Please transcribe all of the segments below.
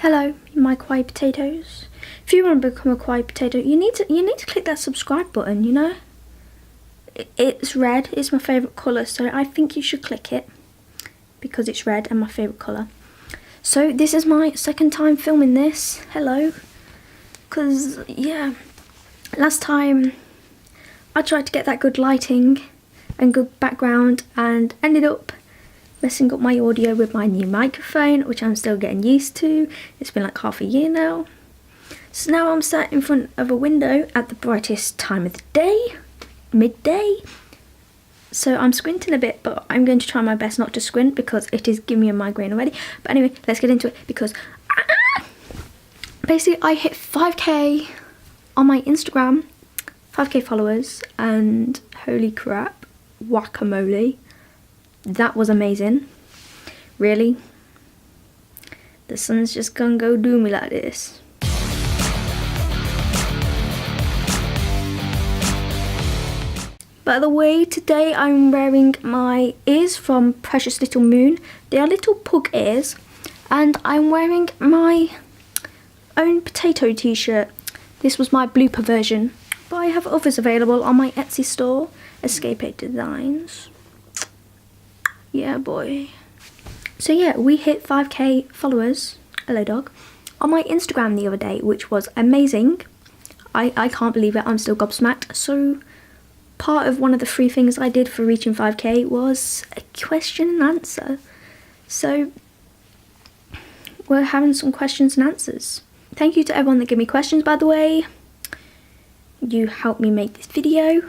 Hello, my kawaii potatoes. If you want to become a kawaii potato, you need to click that subscribe button. You know, it's red. It's my favourite colour, so I think you should click it because it's red and my favourite colour. So this is my second time filming this. Hello, because yeah, last time I tried to get that good lighting and good background and ended up messing up my audio with my new microphone, which I'm still getting used to. It's been like half a year now. So now I'm sat in front of a window at the brightest time of the day, midday. So I'm squinting a bit, but I'm going to try my best not to squint because it is giving me a migraine already. But anyway, let's get into it because basically I hit 5k on my Instagram, 5k followers, and holy crap, guacamole. That was amazing. Really? The sun's just gonna go do me like this. By the way, today I'm wearing my ears from Precious Little Moon. They are little pug ears. And I'm wearing my own potato t-shirt. This was my blooper version. But I have others available on my Etsy store, Escape Designs. Yeah, boy. So yeah, we hit 5k followers, hello dog, on my Instagram the other day, which was amazing. I can't believe it, I'm still gobsmacked. So part of one of the free things I did for reaching 5k was a question and answer. So we're having some questions and answers. Thank you to everyone that gave me questions, by the way. You helped me make this video.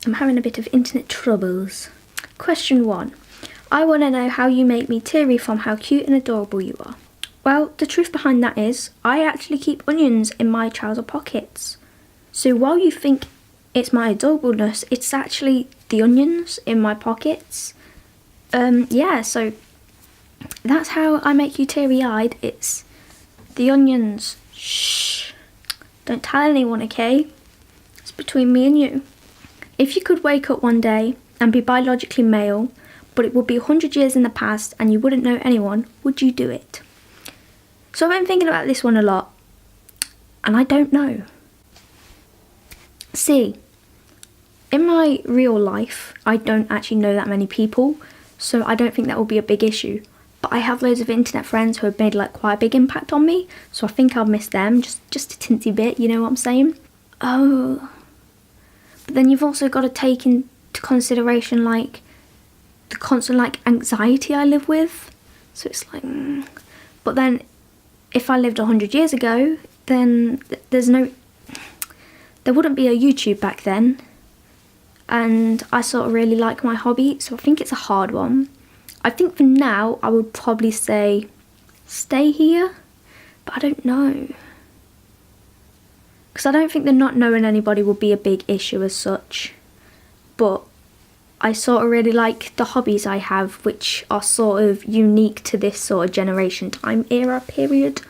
I'm having a bit of internet troubles. Question 1. I want to know how you make me teary from how cute and adorable you are. Well, the truth behind that is, I actually keep onions in my trouser pockets. So while you think it's my adorableness, it's actually the onions in my pockets. Yeah, so that's how I make you teary-eyed. It's the onions. Shh. Don't tell anyone, okay? It's between me and you. If you could wake up one day and be biologically male, but it would be 100 years in the past and you wouldn't know anyone, would you do it? So I've been thinking about this one a lot, and I don't know. See, in my real life, I don't actually know that many people, so I don't think that will be a big issue. But I have loads of internet friends who have made like quite a big impact on me, so I think I'll miss them just a teensy bit, you know what I'm saying? Oh, but then you've also got to take into consideration like the constant like anxiety I live with. So it's like, but then if I lived 100 years ago, then there wouldn't be a YouTube back then. And I sort of really like my hobby, so I think it's a hard one. I think for now, I would probably say stay here, but I don't know. Because I don't think the not knowing anybody would be a big issue as such. But I sort of really like the hobbies I have, which are sort of unique to this sort of generation time era period.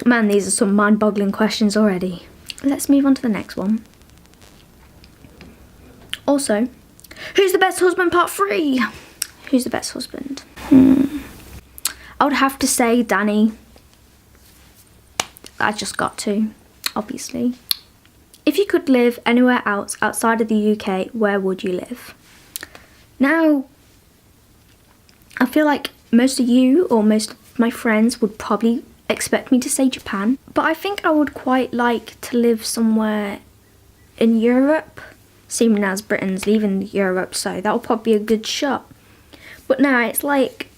Man, these are some mind-boggling questions already. Let's move on to the next one. Also, who's the best husband part 3? Who's the best husband? I would have to say Danny. I just got to, obviously. If you could live anywhere else outside of the UK, where would you live? Now, I feel like most of you or most of my friends would probably expect me to say Japan, but I think I would quite like to live somewhere in Europe, seeing as Britain's leaving Europe, so that would probably be a good shot. But now it's like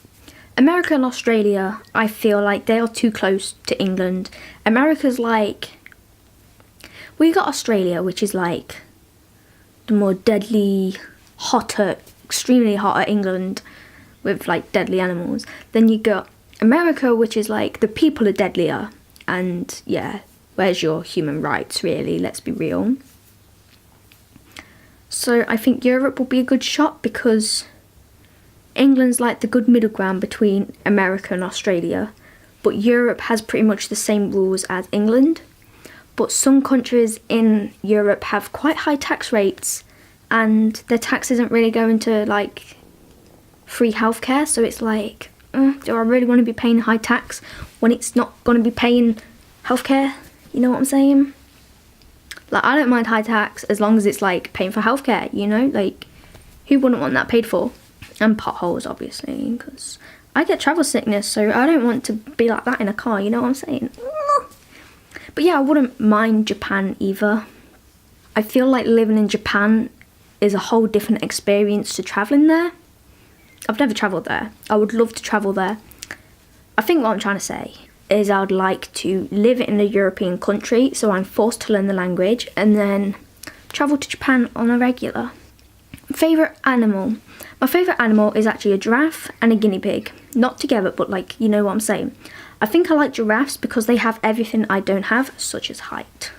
America and Australia, I feel like they are too close to England. America's like, we got Australia, which is like the more deadly, hotter, extremely hotter England with like deadly animals. Then you got America, which is like the people are deadlier. And yeah, where's your human rights really? Let's be real. So I think Europe will be a good shot because England's like the good middle ground between America and Australia. But Europe has pretty much the same rules as England. But some countries in Europe have quite high tax rates and their tax isn't really going to like free healthcare, so it's like do I really want to be paying high tax when it's not going to be paying healthcare? You know what I'm saying? Like, I don't mind high tax as long as it's like paying for healthcare, you know? Like, who wouldn't want that paid for? And potholes, obviously, because I get travel sickness, so I don't want to be like that in a car, you know what I'm saying? But yeah, I wouldn't mind Japan either. I feel like living in Japan is a whole different experience to travelling there. I've never travelled there. I would love to travel there. I think what I'm trying to say is I would like to live in a European country, so I'm forced to learn the language, and then travel to Japan on a regular. Favourite animal? My favourite animal is actually a giraffe and a guinea pig. Not together, but like, you know what I'm saying. I think I like giraffes because they have everything I don't have, such as height.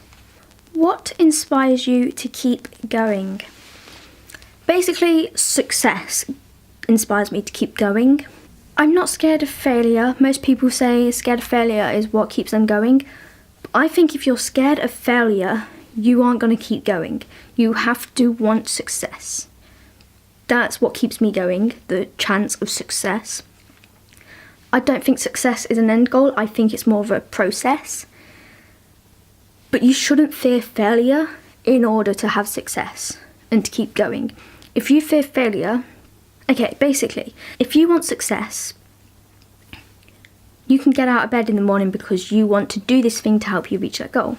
What inspires you to keep going? Basically, success inspires me to keep going. I'm not scared of failure. Most people say scared of failure is what keeps them going. But I think if you're scared of failure, you aren't going to keep going. You have to want success. That's what keeps me going, the chance of success. I don't think success is an end goal. I think it's more of a process. But you shouldn't fear failure in order to have success and to keep going. If you fear failure, okay, basically, if you want success, you can get out of bed in the morning because you want to do this thing to help you reach that goal.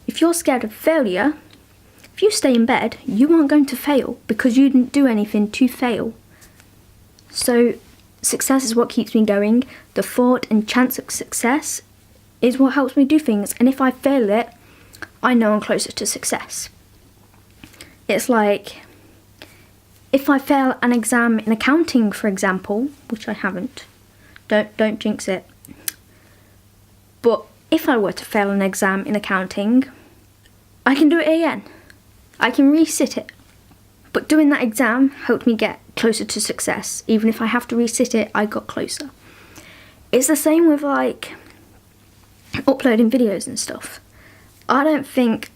If you're scared of failure, if you stay in bed, you aren't going to fail because you didn't do anything to fail. So success is what keeps me going. The thought and chance of success is what helps me do things. And if I fail it, I know I'm closer to success. It's like, if I fail an exam in accounting, for example, which I haven't, don't jinx it. But if I were to fail an exam in accounting, I can do it again. I can resit it. But doing that exam helped me get closer to success. Even if I have to resit it, I got closer. It's the same with like uploading videos and stuff. I don't think,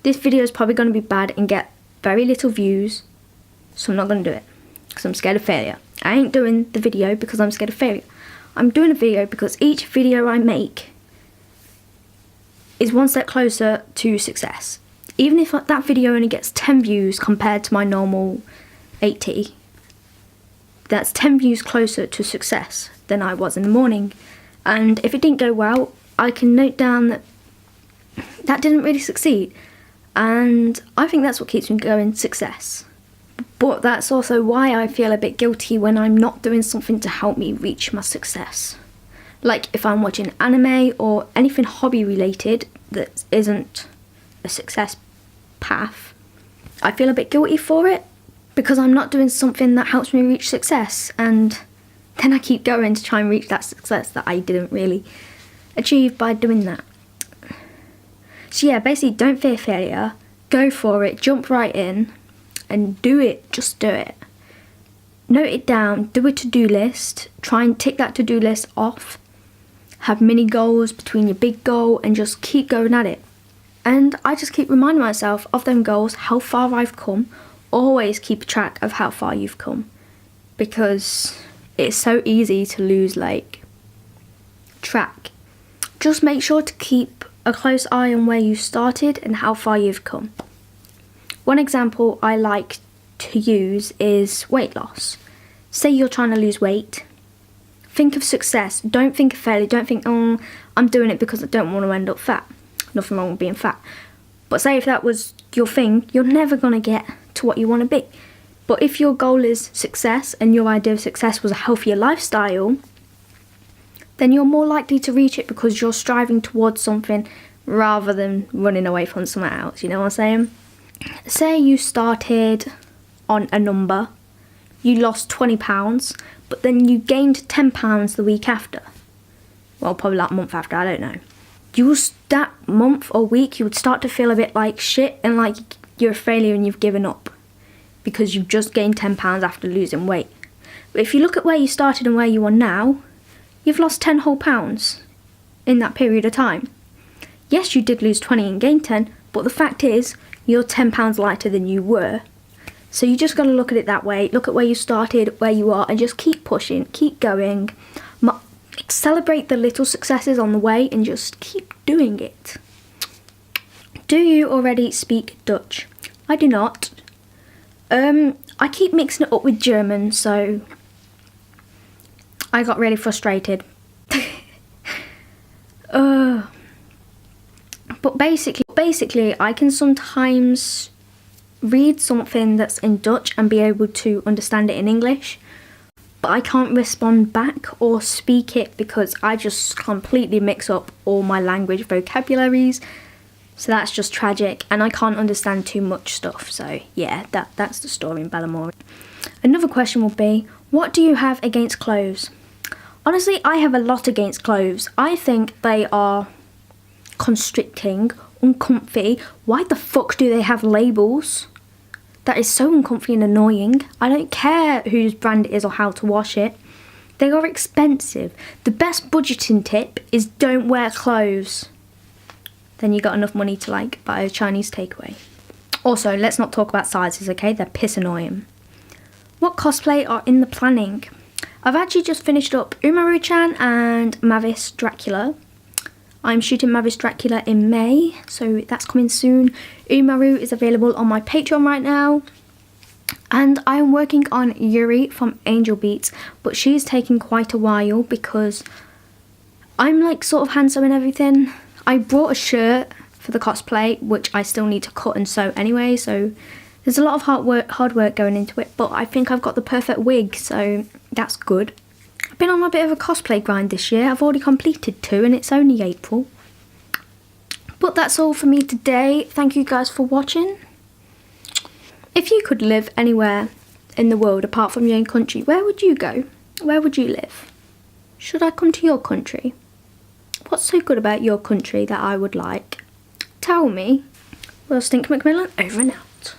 this video is probably going to be bad and get very little views, so I'm not going to do it because I'm scared of failure. I ain't doing the video because I'm scared of failure. I'm doing a video because each video I make is one step closer to success. Even if that video only gets 10 views compared to my normal 80, that's 10 views closer to success than I was in the morning. And if it didn't go well, I can note down that that didn't really succeed. And I think that's what keeps me going, success. But that's also why I feel a bit guilty when I'm not doing something to help me reach my success. Like if I'm watching anime or anything hobby related that isn't a success path, I feel a bit guilty for it because I'm not doing something that helps me reach success, and then I keep going to try and reach that success that I didn't really achieve by doing that. So yeah, basically don't fear failure, go for it, jump right in and do it, just do it. Note it down, do a to-do list, try and tick that to-do list off, have mini goals between your big goal and just keep going at it. And I just keep reminding myself of them goals, how far I've come. Always keep track of how far you've come, because it's so easy to lose like track. Just make sure to keep a close eye on where you started and how far you've come. One example I like to use is weight loss. Say you're trying to lose weight. Think of success. Don't think of failure. Don't think, oh, I'm doing it because I don't want to end up fat. Nothing wrong with being fat. But say if that was your thing, you're never going to get to what you want to be. But if your goal is success and your idea of success was a healthier lifestyle, then you're more likely to reach it because you're striving towards something rather than running away from something else. You know what I'm saying? Say you started on a number, you lost 20 pounds, but then you gained 10 pounds the week after. Well, probably that month after, I don't know. That month or week, you would start to feel a bit like shit and like you're a failure and you've given up because you've just gained 10 pounds after losing weight. But if you look at where you started and where you are now, you've lost 10 whole pounds in that period of time. Yes, you did lose 20 and gain 10, but the fact is, you're 10 pounds lighter than you were So you just got to look at it that way. Look at where you started, where you are, and just keep pushing, keep going. Celebrate the little successes on the way and just keep doing it. Do you already speak Dutch? I do not. I keep mixing it up with German, so I got really frustrated. But basically, I can sometimes read something that's in Dutch and be able to understand it in English, but I can't respond back or speak it because I just completely mix up all my language vocabularies. So that's just tragic, and I can't understand too much stuff. So yeah, that's the story in Ballymore. Another question would be, what do you have against clothes? Honestly, I have a lot against clothes. I think they are constricting, uncomfy. Why the fuck do they have labels? That is so uncomfy and annoying. I don't care whose brand it is or how to wash it. They are expensive. The best budgeting tip is don't wear clothes. Then you got enough money to like buy a Chinese takeaway. Also, let's not talk about sizes, okay? They're piss annoying. What cosplay are in the planning? I've actually just finished up Umaru-chan and Mavis Dracula. I'm shooting Mavis Dracula in May, so that's coming soon. Umaru is available on my Patreon right now. And I am working on Yuri from Angel Beats, but she's taking quite a while because I'm like sort of handsome and everything. I brought a shirt for the cosplay, which I still need to cut and sew anyway, so there's a lot of hard work going into it, but I think I've got the perfect wig, so that's good. I've been on a bit of a cosplay grind this year. I've already completed 2 and it's only April. But that's all for me today. Thank you guys for watching. If you could live anywhere in the world apart from your own country, where would you go? Where would you live? Should I come to your country? What's so good about your country that I would like? Tell me. Well, Stink Macmillan, over and out.